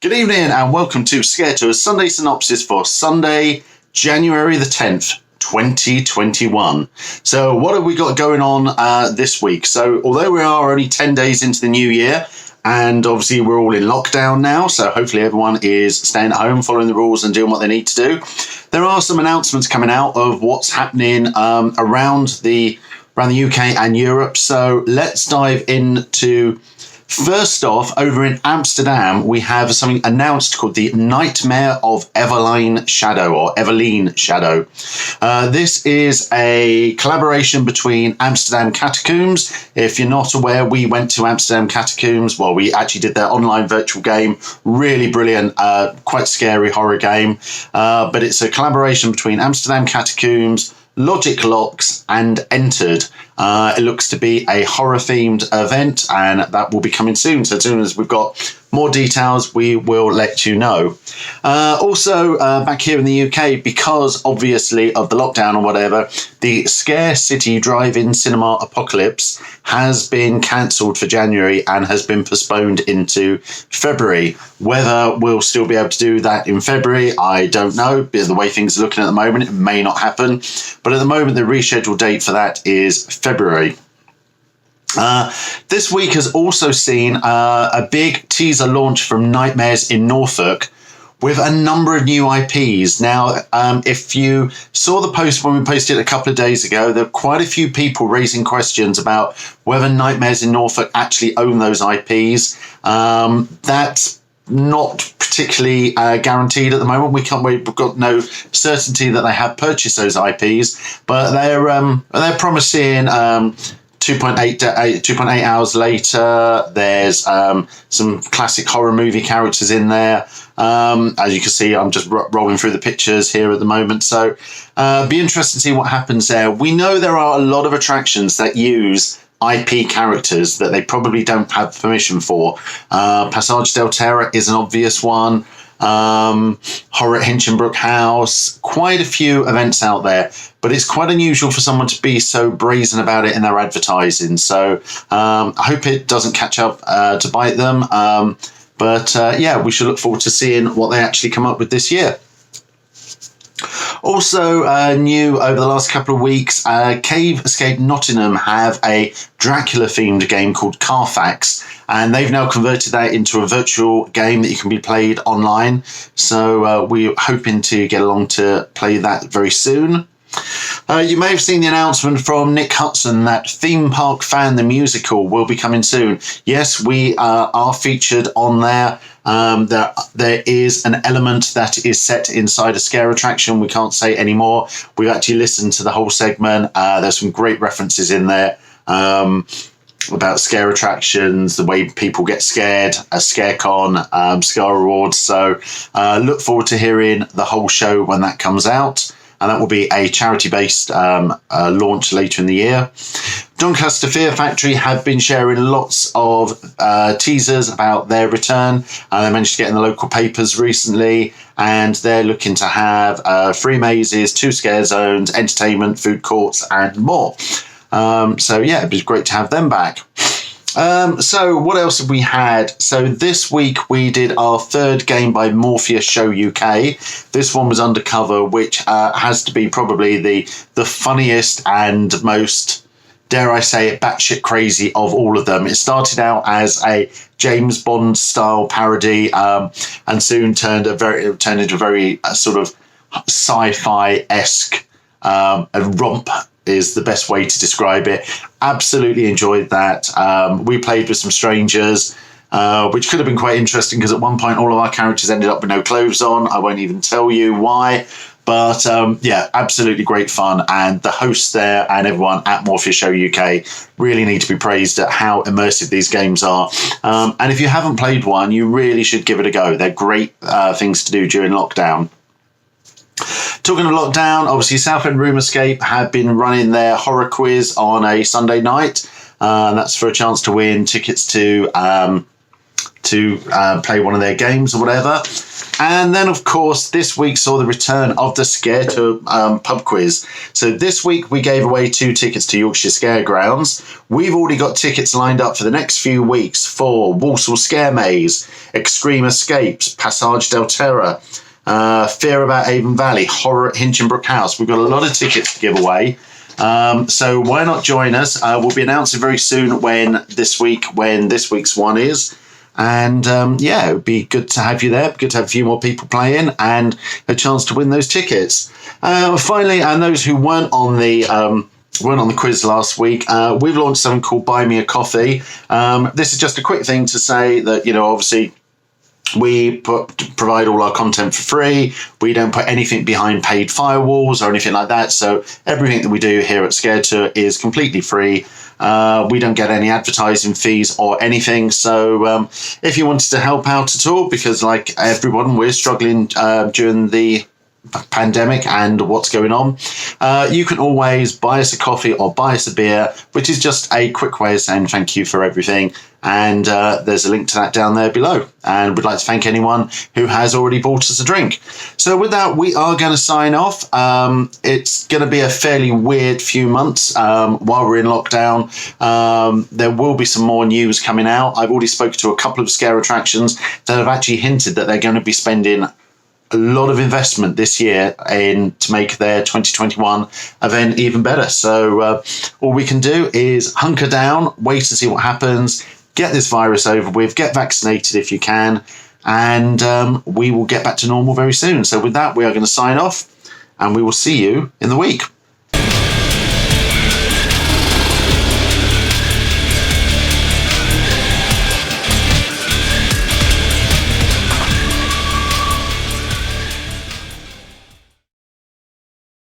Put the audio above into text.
Good evening and welcome to ScareTOUR Sunday Synopsis for Sunday, January the 10th, 2021. So what have we got going on this week? So although we are only 10 days into the new year, and obviously we're all in lockdown now, so hopefully everyone is staying at home, following the rules and doing what they need to do, there are some announcements coming out of what's happening around the UK and Europe. So let's dive into. First off, over in Amsterdam, we have something announced called the Nightmare of Everline Shadow, or Everline Shadow. This is a collaboration between Amsterdam Catacombs. If you're not aware, we went to Amsterdam Catacombs. Well, we actually did their online virtual game. Really brilliant, quite scary horror game. But it's a collaboration between Amsterdam Catacombs, Logic Locks and Entered. It looks to be a horror-themed event, and that will be coming soon. So as soon as we've got more details, we will let you know. Also, back here in the UK, because obviously of the lockdown or whatever, the Scare City Drive-In Cinema Apocalypse has been cancelled for January and has been postponed into February. Whether we'll still be able to do that in February, I don't know. The way things are looking at the moment, it may not happen. But at the moment, the rescheduled date for that is February. This week has also seen a big teaser launch from Nightmares in Norfolk with a number of new IPs. Now, if you saw the post when we posted it a couple of days ago, there are quite a few people raising questions about whether Nightmares in Norfolk actually own those IPs. That's not particularly guaranteed at the moment. We've got no certainty that they have purchased those IPs, but they're promising 2.8 hours later. There's some classic horror movie characters in there. As you can see, I'm just rolling through the pictures here at the moment. So be interested to see what happens there. We know there are a lot of attractions that use IP characters that they probably don't have permission for. Passage del Terra is an obvious one. Horror at Hinchinbrook House, quite a few events out there, but it's quite unusual for someone to be so brazen about it in their advertising. So I hope it doesn't catch up to bite them. But yeah, we should look forward to seeing what they actually come up with this year. Also new over the last couple of weeks, Cave Escape Nottingham have a Dracula-themed game called Carfax, and they've now converted that into a virtual game that you can be played online. So we're hoping to get along to play that very soon. You may have seen the announcement from Nick Hudson that Theme Park Fan the Musical will be coming soon. Yes, we are featured on there. There is an element that is set inside a scare attraction. We can't say any more. We've actually listened to the whole segment. There's some great references in there about scare attractions, the way people get scared, a ScareCon, Scar Awards. So look forward to hearing the whole show when that comes out. And that will be a charity-based launch later in the year. Doncaster Fear Factory have been sharing lots of teasers about their return. They managed to get in the local papers recently, and they're looking to have 3 mazes, 2 scare zones, entertainment, food courts, and more. So yeah, it'd be great to have them back. So what else have we had? So this week we did our 3rd game by Morpheus Show UK. This one was Undercover, which has to be probably the funniest and most, dare I say it, batshit crazy of all of them. It started out as a James Bond style parody, and soon turned into a very sort of sci-fi-esque a romp is the best way to describe it. Absolutely enjoyed that. We played with some strangers, which could have been quite interesting because at one point all of our characters ended up with no clothes on. I won't even tell you why. But yeah, absolutely great fun. And the hosts there and everyone at Morpheus Show UK really need to be praised at how immersive these games are. And if you haven't played one, you really should give it a go. They're great things to do during lockdown. Talking of lockdown, obviously Southend Room Escape have been running their horror quiz on a Sunday night. That's for a chance to win tickets to to play one of their games or whatever. And then, of course, this week saw the return of the ScareTOUR pub quiz. So this week we gave away 2 tickets to Yorkshire Scaregrounds. We've already got tickets lined up for the next few weeks for Walsall Scare Maze, Extreme Escapes, Passage del Terror, Fear About Avon Valley, Horror at Hinchinbrook House. We've got a lot of tickets to give away. So why not join us? We'll be announcing very soon when this week's one is. And yeah, it would be good to have you there. Good to have a few more people playing and a chance to win those tickets. Finally, and those who weren't on the quiz last week, we've launched something called Buy Me a Coffee. This is just a quick thing to say that, obviously we provide all our content for free. We don't put anything behind paid firewalls or anything like that. So everything that we do here at ScareTOUR is completely free. We don't get any advertising fees or anything. So if you wanted to help out at all, because like everyone, we're struggling during the pandemic and what's going on, you can always buy us a coffee or buy us a beer, which is just a quick way of saying thank you for everything. And there's a link to that down there below. And we'd like to thank anyone who has already bought us a drink. So with that, we are going to sign off. It's going to be a fairly weird few months while we're in lockdown. There will be some more news coming out. I've already spoken to a couple of scare attractions that have actually hinted that they're going to be spending a lot of investment this year to make their 2021 event even better. So all we can do is hunker down, wait and see what happens, get this virus over with, get vaccinated if you can, and we will get back to normal very soon. So with that, we are going to sign off, and we will see you in the week.